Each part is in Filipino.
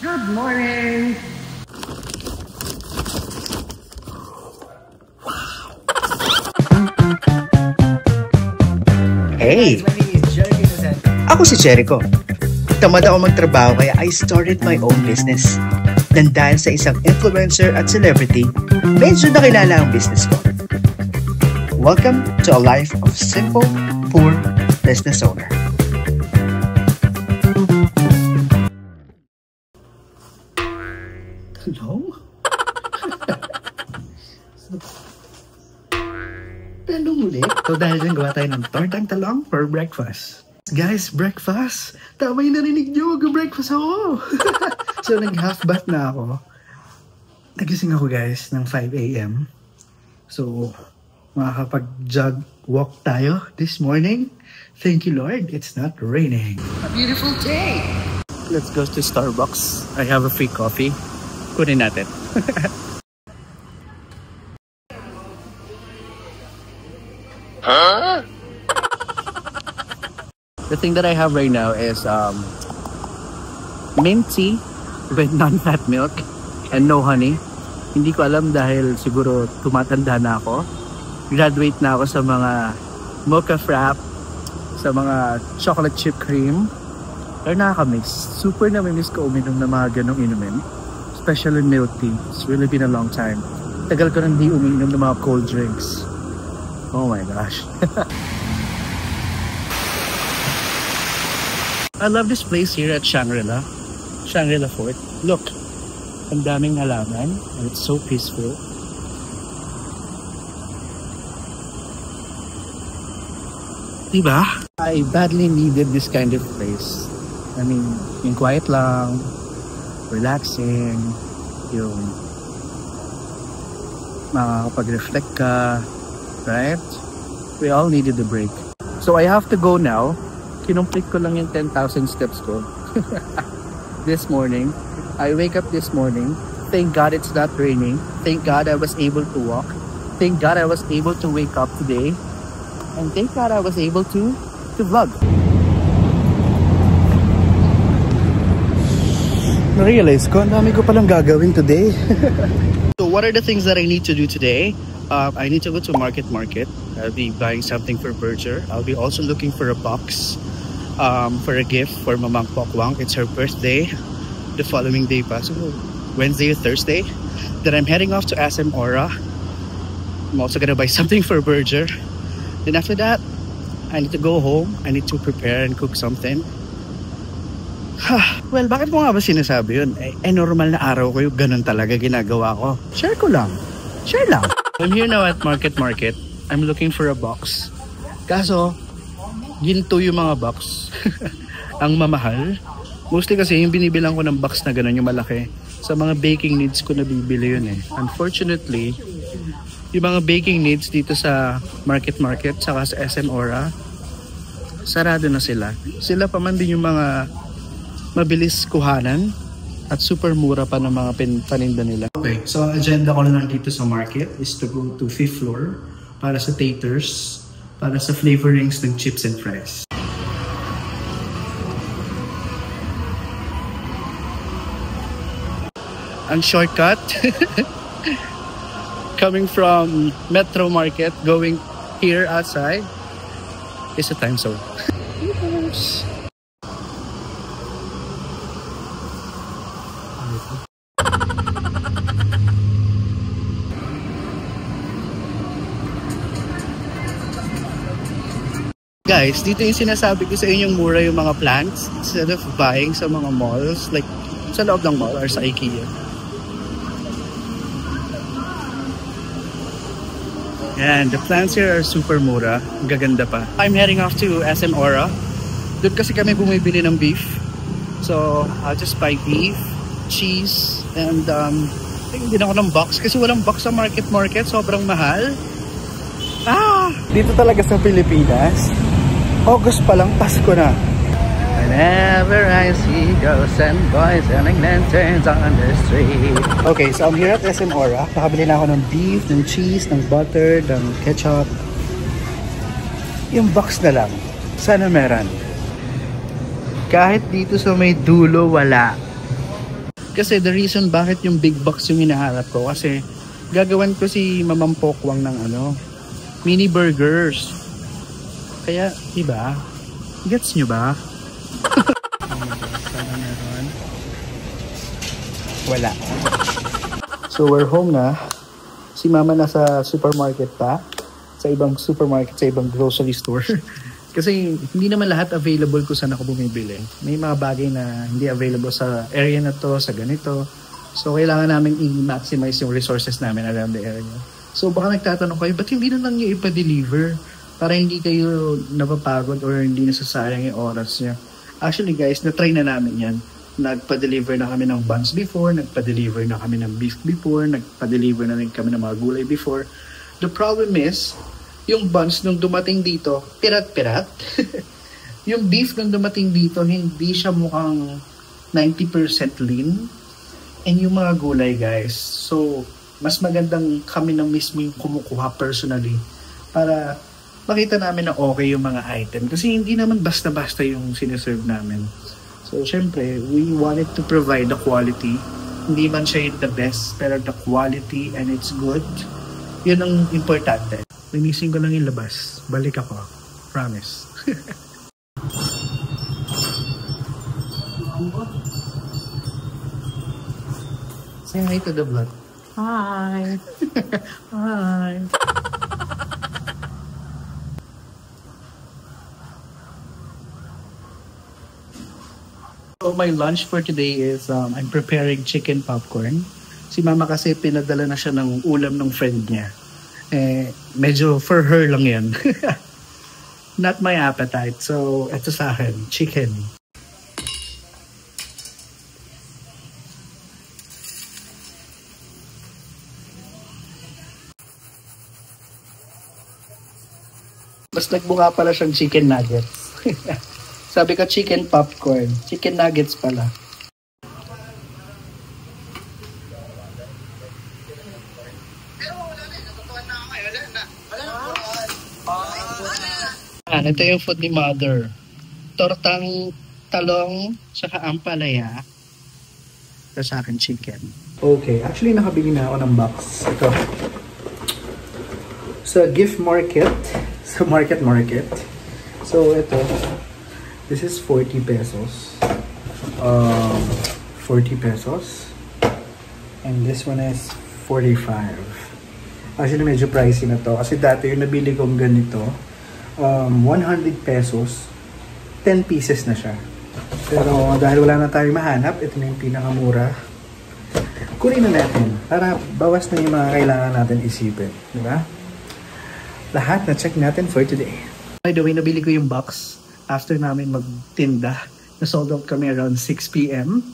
Good morning! Hey! Ako si Jericho. Tamad ako magtrabaho kaya I started my own business. Dan dahil sa isang influencer at celebrity, medyo nakilala ang business ko. Welcome to a life of simple, poor business owner. Hello? Hello muli. So dahil dyan gawa tayo ng tortang talong for breakfast. Guys, breakfast! Tama yung narinig nyo, mag-breakfast ako! So nag-half bath na ako. Nagising ako guys ng 5 AM. So makakapag-jog walk tayo this morning. Thank you Lord, it's not raining. A beautiful day! Let's go to Starbucks. I have a free coffee. Kunin natin. Huh? The thing that I have right now is mint tea with non-fat milk and no honey. Hindi ko alam dahil siguro tumatanda na ako. Graduate na ako sa mga mocha frap, sa mga chocolate chip cream. Pero nakakamiss. Super namimiss ko uminom ng mga ganong inumin. Especially milk tea. It's really been a long time. Tagal ko nang di uminom ng mga cold drinks. Oh my gosh. I love this place here at Shangri-La. Shangri-La Fort. Look, ang daming halaman and it's so peaceful. Diba? I badly needed this kind of place. I mean, yung quiet lang, relaxing, yung makakapag-reflect ka, right? We all needed a break. So I have to go now. Kinumplete ko lang yung 10,000 steps ko. This morning. I wake up this morning. Thank God it's not raining. Thank God I was able to walk. Thank God I was able to wake up today. And thank God I was able to vlog. Na-realize ko, ang dami ko palang gagawin today. So what are the things that I need to do today? I need to go to Market. I'll be buying something for Berger. I'll be also looking for a box for a gift for Mamang Pokwang. It's her birthday the following day pa. So Wednesday or Thursday. Then I'm heading off to SM Aura. I'm also gonna buy something for Berger. Then after that, I need to go home. I need to prepare and cook something. Well, bakit mo nga ba sinasabi yun? Normal na araw ko yung ganun talaga ginagawa ko. Share ko lang. Share lang. I'm here now at Market. I'm looking for a box. Kaso, ginto yung mga box. Ang mamahal. Mostly kasi yung binibilang ko ng box na ganun yung malaki. Sa mga baking needs ko na bibili yun eh. Unfortunately, yung mga baking needs dito sa Market saka sa SM Aura, sarado na sila. Sila pa man din yung mga mabilis kuhanan at super mura pa ng mga paninda nila. Okay, so agenda ko lang dito sa market is to go to 5th floor para sa taters, para sa flavorings ng chips and fries. Ang shortcut coming from Metro Market going here outside is a time zone. Guys, dito yung sinasabi ko sa inyong mura yung mga plants instead of buying sa mga malls like sa loob ng mall or sa IKEA. And the plants here are super mura. Ang gaganda pa. I'm heading off to SM Aura. Doon kasi kami bumibili ng beef. So, I'll just buy beef, cheese, and tingin din ako ng box kasi walang box sa market. Sobrang mahal. Dito talaga sa Pilipinas, August pa lang, Pasko na. Whenever I see ghosts and boys selling lanterns on the street. Okay, so I'm here at SM Aura. Nakabili na ako ng beef, ng cheese, ng butter, ng ketchup. Yung box na lang. Sana meron. Kahit dito sa may dulo, wala. Kasi the reason bakit yung big box yung hinahanap ko, kasi gagawan ko si Mamang Pokwang ng mini burgers. Kaya, diba? Gets nyo ba? Wala. So we're home na. Si Mama nasa supermarket pa. Sa ibang supermarket, sa ibang grocery store. Kasi hindi naman lahat available kung saan ako bumibili. May mga bagay na hindi available sa area na to, sa ganito. So kailangan namin i-maximize yung resources namin around the area. So baka nagtatanong kayo, ba't hindi na lang nyo ipa-deliver? Para hindi kayo napapagod or hindi nasasayang yung oras nyo. Actually guys, na-try na namin yan. Nagpa-deliver na kami ng buns before, nagpa-deliver na kami ng beef before, nagpa-deliver na rin kami ng mga gulay before. The problem is, yung buns nung dumating dito, pirat-pirat. Yung beef nung dumating dito, hindi siya mukhang 90% lean. And yung mga gulay guys, so mas magandang kami na mismo yung kumukuha personally para makita namin na okay yung mga item. Kasi hindi naman basta-basta yung sineserve namin. So syempre, we wanted to provide the quality. Hindi man siya yung the best, pero the quality and it's good. Yun ang importante. Linisin ko lang yung labas. Balik ako. Promise. Say hi to the vlog. Hi. Hi. So my lunch for today is I'm preparing chicken popcorn. Si Mama kasi pinadala na siya ng ulam ng friend niya. Medyo for her lang yan. Not my appetite. So, ito sa akin, chicken. Mas nagbuka pala siyang chicken nuggets. Sabi ko chicken popcorn. Chicken nuggets pala. Ito yung food ni Mother. Tortang talong, saka ampalaya. Ito sa akin chicken. Okay, actually nakabili na ako ng box. Ito. Sa gift market. Sa market. So ito. This is 40 pesos. 40 pesos. And this one is 45. Actually medyo pricey na to. Kasi dati yung nabili kong ganito, 100 pesos, 10 pieces na siya. Pero dahil wala na tayong mahanap, ito na yung pinakamura. Kunin na natin para bawas na yung mga kailangan natin isipin. Diba? Lahat na check natin for today. By the way, nabili ko yung box after namin magtinda. Na-sold out kami around 6 p.m.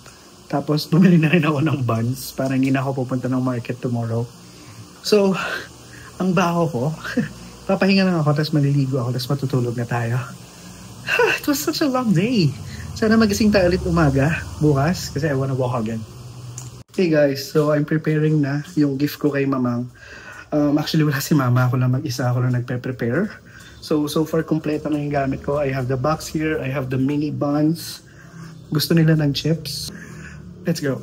Tapos bumili na rin ako ng buns para hindi na ako pupunta ng market tomorrow. So, ang baho ko, papahinga lang ako, tapos maliligo ako, tapos matutulog na tayo. It was such a long day. Sana magising tayo ulit umaga, bukas, kasi I wanna walk again. Hey guys, so I'm preparing na yung gift ko kay Mamang. Actually, wala si Mama, ako lang mag-isa, ako lang nagpe-prepare. So far, kompleto na yung gamit ko. I have the box here, I have the mini buns. Gusto nila ng chips. Let's go.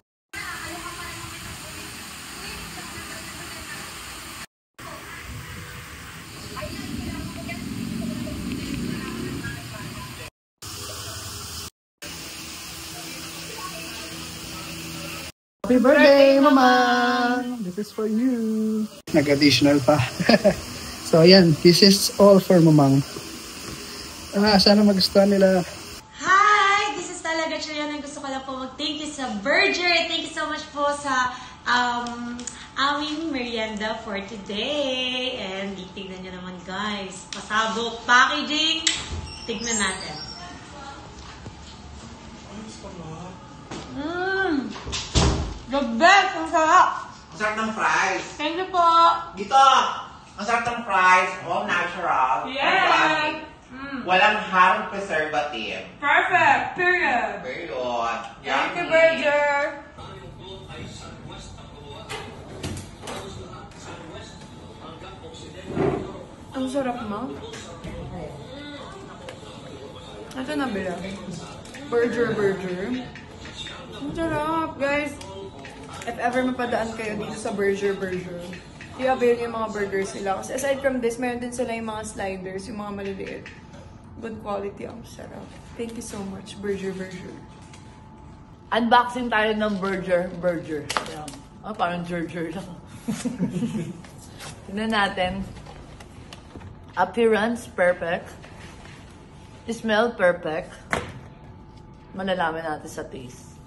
Happy birthday, Mama! This is for you. Nag-additional pa. So, ayan. This is all for Mamang. Sana magustuhan nila. Hi! This is talaga Juliana. Gusto ko lang po mag-thank you sa Berger. Thank you so much po sa aming merienda for today. And tignan nyo naman guys. Pasabok packaging. Tignan natin. The best! Ang sarap! Ang sarap ng fries. Thank you po! Dito! Ang sarap ng fries. All natural. Yes! Walang harong preservative. Perfect! Period! Very good. Thank you, Berger! Ang sarap mo. Ito na bila. Berger. Ang sarap, guys. if ever mapadaan kayo dito sa Burger, i-avail yung mga burgers nila. Kasi aside from this, meron din sila yung mga sliders, yung mga maliliit. Good quality, ang sarap. Thank you so much, Burger. Unboxing tayo ng burger. Ayan. Parang Burger lang. Tignan natin. Appearance, perfect. Smell, perfect. Malalaman natin sa taste.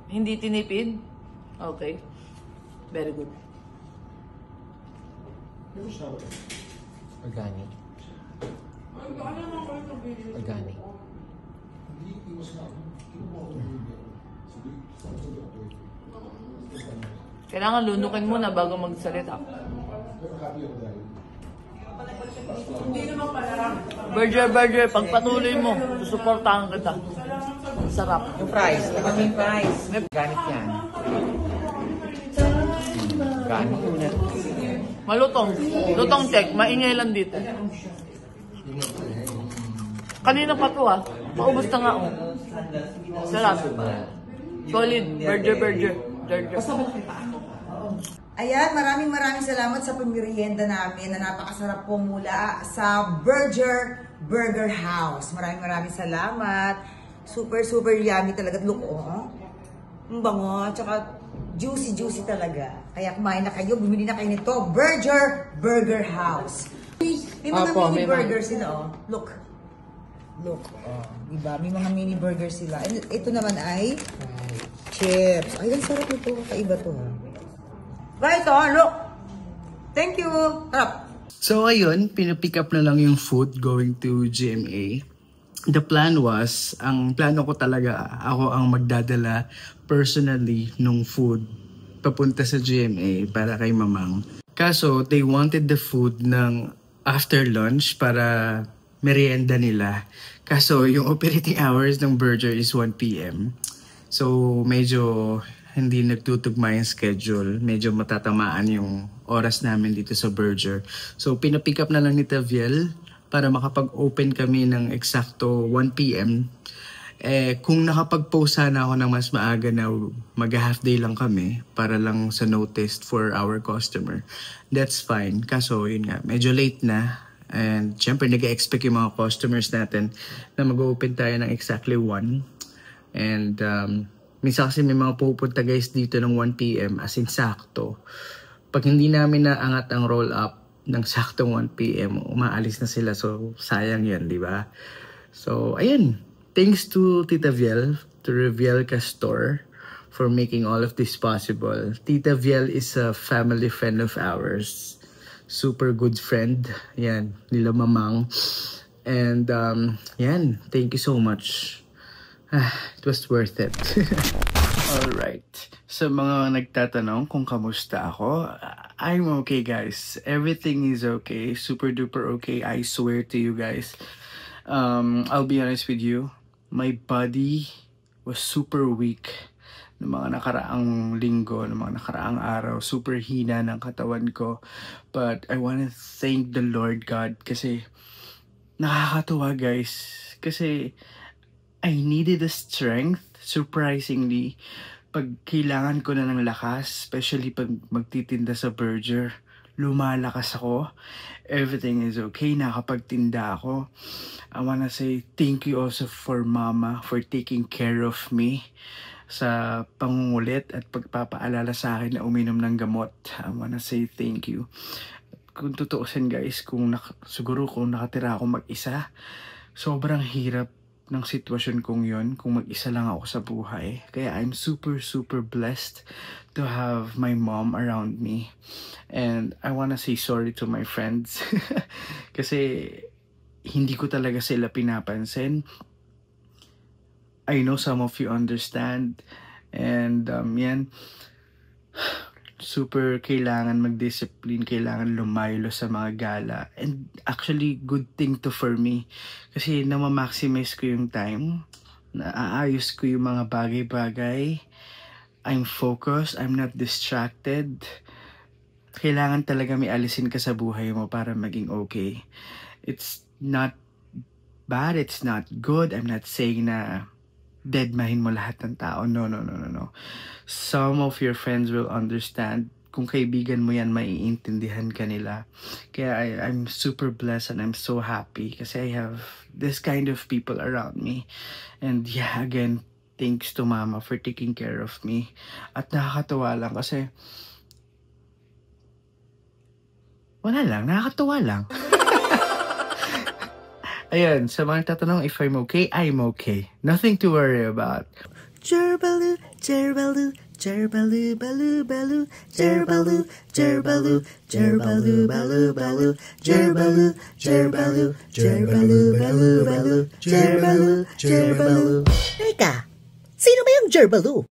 Hindi tinipid? Okay. Very good. Organic. Organic. Kailangan lunukin muna bago magsalita. Burger, pagpatuloy mo, susuportahan kita. Sarap. Yung fries. Dapat yung fries. Organic yan. Organic. Malutong. Lutong check. Maingay lang dito. Kanina pa to Maubos na nga Sarap. Solid. Burger. Ayan, maraming salamat sa pagmerienda namin na napakasarap po mula sa Burger House. Maraming salamat. Super yummy talaga. Look, ang bango, tsaka juicy talaga. Kaya kumain na kayo, bumili na kayo nito. Burger House. May mga mini burger sila, Look, diba? May mga mini burger sila. And ito naman ay chips. Ay, ang sarap nito. Kakaiba to, Ba, ito, look. Thank you. Harap. So ayun, pinapick up na lang yung food going to GMA. The plan was, ang plano ko talaga, ako ang magdadala personally nung food papunta sa GMA para kay Mamang. Kaso, they wanted the food ng after lunch para merienda nila. Kaso, yung operating hours ng Burger is 1 p.m. So, medyo hindi nagtutugma yung schedule. Medyo matatamaan yung oras namin dito sa Burger. So, pinapick up na lang ni Taviel para makapag-open kami ng eksakto 1 p.m. Kung nakapag-post sana ako ng mas maaga na mag-half day lang kami para lang sa notice for our customer, that's fine. Kaso, yun nga, medyo late na. And syempre, nag-expect yung mga customers natin na mag-open tayo ng exactly 1. And minsan kasi may mga pupunta guys dito ng 1 p.m. as in sakto. Pag hindi namin naangat ang roll up ng saktong 1 p.m. umaalis na sila. So, sayang yan, di ba? So, ayun. Thanks to Tita Viel, to Vielca Store, for making all of this possible. Tita Viel is a family friend of ours. Super good friend. Yan, nila Mamang. And, yan, thank you so much. It was worth it. Alright. Sa mga nagtatanong kung kamusta ako, I'm okay guys. Everything is okay. Super duper okay. I swear to you guys. I'll be honest with you. My body was super weak ng mga nakaraang linggo, ng mga nakaraang araw. Super hina ng katawan ko. But I want to thank the Lord God kasi nakakatuwa guys. Kasi I needed the strength, surprisingly, pag kailangan ko na ng lakas, especially pag magtitinda sa Burger, lumalakas ako. Everything is okay, nakapagtinda ako. I wanna say thank you also for Mama for taking care of me sa pangungulit at pagpapaalala sa akin na uminom ng gamot. I wanna say thank you. Kung tutuusin guys, siguro kung nakatira ako mag-isa, sobrang hirap ng sitwasyon kong yon kung mag-isa lang ako sa buhay. Kaya I'm super blessed to have my mom around me. And I wanna say sorry to my friends. Kasi hindi ko talaga sila pinapansin. I know some of you understand. And yan, super kailangan mag-discipline, kailangan lumaylo sa mga gala. And actually, good thing to for me. Kasi na-maximize ko yung time, naaayos ko yung mga bagay-bagay. I'm focused, I'm not distracted. Kailangan talaga may alisin ka sa buhay mo para maging okay. It's not bad, it's not good. I'm not saying na deadmahin mo lahat ng tao. No. Some of your friends will understand. Kung kaibigan mo yan, maiintindihan ka nila. Kaya I'm super blessed and I'm so happy kasi I have this kind of people around me. And yeah, again, thanks to Mama for taking care of me. At nakakatawa lang kasi wala lang, nakakatawa lang. Ayun, sa mga tatanong if I'm okay, I'm okay. Nothing to worry about. Jerbaloo, jerbaloo, jerbaloo, baloo, baloo, jerbaloo, jerbaloo, jerbaloo, baloo, baloo, jerbaloo, jerbaloo, jerbaloo, baloo, baloo, jerbaloo, jerbaloo. Teka, sino ba yung Jerbaloo?